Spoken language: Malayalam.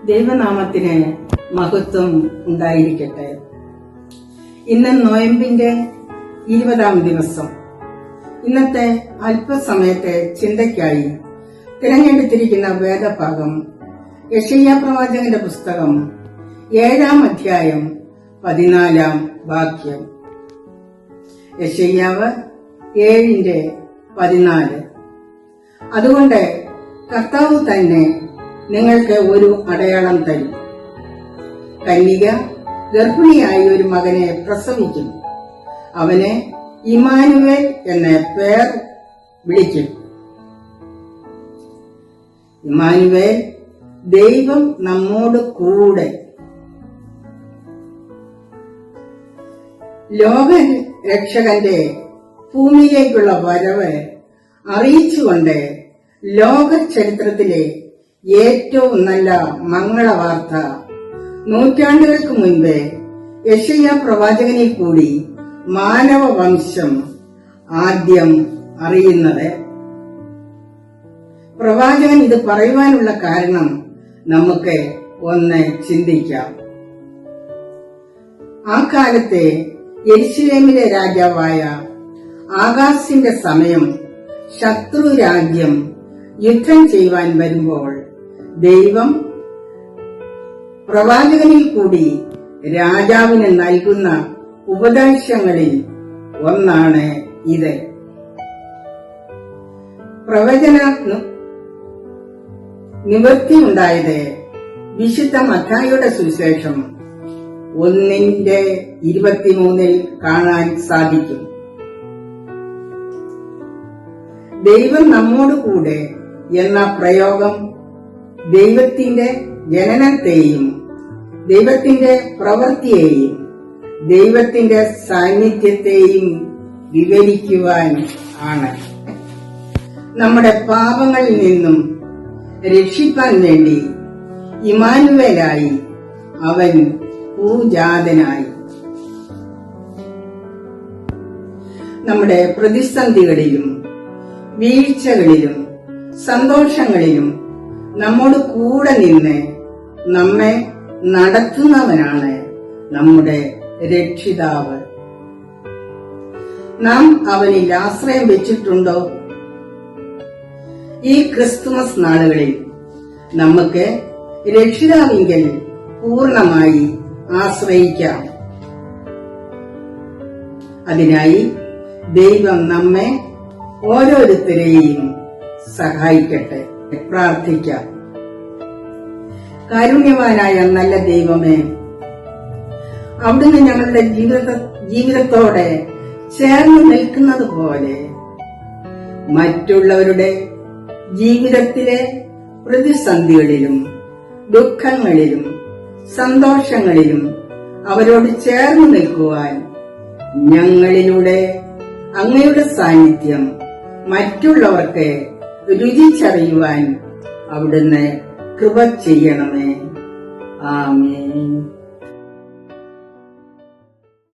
ദൈവനാമത്തിന് മഹത്വം ഉണ്ടായിരിക്കട്ടെ. ഇന്ന് നോയമ്പിന്റെ 20-ാം ദിവസം. ഇന്നത്തെ അല്പസമയത്തെ ചിന്തയ്ക്കായി തിരഞ്ഞെടുത്തിരിക്കുന്ന വേദഭാഗം യെശയ്യാ പ്രവാചകന്റെ പുസ്തകം 7-ാം അധ്യായം 14-ാം വാക്യം. യെശയ്യാവ് 7:14. അതുകൊണ്ട് കർത്താവ് തന്നെ നിങ്ങൾക്ക് ഒരു അടയാളം തരും. കന്യക ഗർഭിണിയായി ഒരു മകനെ പ്രസവിക്കും. അവനെ ഇമ്മാനുവേൽ എന്ന പേർ വിളിക്കും. ഇമ്മാനുവേൽ, ദൈവം നമ്മോട് കൂടെ. ലോക രക്ഷകന്റെ ഭൂമിയിലേക്കുള്ള വരവ് അറിയിച്ചുകൊണ്ട് ലോക ചരിത്രത്തിലെ ഏറ്റവും നല്ല മംഗളവാർത്ത നൂറ്റാണ്ടുകൾക്ക് മുൻപ് യെശയ്യാ പ്രവാചകനിൽ കൂടി മാനവവംശം ആദ്യം അറിയുന്നത്. പ്രവാചകൻ ഇത് പറയുവാനുള്ള കാരണം നമുക്ക് ഒന്ന് ചിന്തിക്കാം. ആ കാലത്തെ യെരുശലേമിലെ രാജാവായ ആഹാസിന്റെ സമയം ശത്രു രാജ്യം യുദ്ധം ചെയ്യുവാൻ വരുമ്പോൾ ദൈവം പ്രവാചകനിൽ കൂടി രാജാവിന് നൽകുന്ന ഉപദേശങ്ങളിൽ ഒന്നാണ് ഇത്. പ്രവചന നിവൃത്തിയുണ്ടായത് വിശുദ്ധ മത്തായിയുടെ സുവിശേഷം 1:23 കാണാൻ സാധിക്കും. ദൈവം നമ്മോട് കൂടെ എന്ന പ്രയോഗം ദൈവത്തിന്റെ ജനനത്തെയും ദൈവത്തിന്റെ പ്രവൃത്തിയെയും ദൈവത്തിന്റെ സാന്നിധ്യത്തെയും വിവരിക്കുവാൻ ആണ്. നമ്മുടെ പാപങ്ങളിൽ നിന്നും രക്ഷിക്കാൻ വേണ്ടി ഇമ്മാനുവേലായി അവൻ ഭൂജാതനായി. നമ്മുടെ പ്രതിസന്ധികളിലും വീഴ്ചകളിലും സന്തോഷങ്ങളിലും നമ്മോട് കൂടെ നിന്ന് നമ്മെ നടത്തുന്നവനാണ് നമ്മുടെ രക്ഷിതാവ്. നാം അവനിൽ ആശ്രയം വെച്ചിട്ടുണ്ടോ? ഈ ക്രിസ്തുമസ് നാളുകളിൽ നമുക്ക് രക്ഷിതാവിങ്കൽ പൂർണ്ണമായി ആശ്രയിക്കാം. അതിനായി ദൈവം നമ്മെ ഓരോരുത്തരെയും സഹായിക്കട്ടെ. പ്രാർത്ഥിക്കാം. കാരുണ്യവാനായ നല്ല ദൈവമേ, അവിടുന്ന് ഞങ്ങളുടെ ജീവിതത്തോടെ ചേർന്ന് നിൽക്കുന്നത് പോലെ മറ്റുള്ളവരുടെ ജീവിതത്തിലെ പ്രതിസന്ധികളിലും ദുഃഖങ്ങളിലും സന്തോഷങ്ങളിലും അവരോട് ചേർന്ന് നിൽക്കുവാൻ ഞങ്ങളിലൂടെ അങ്ങയുടെ സാന്നിധ്യം മറ്റുള്ളവർക്ക് രുചിച്ചറിയുവാൻ അവിടുന്ന് കൃപ ചെയ്യണമേ. ആമേൻ.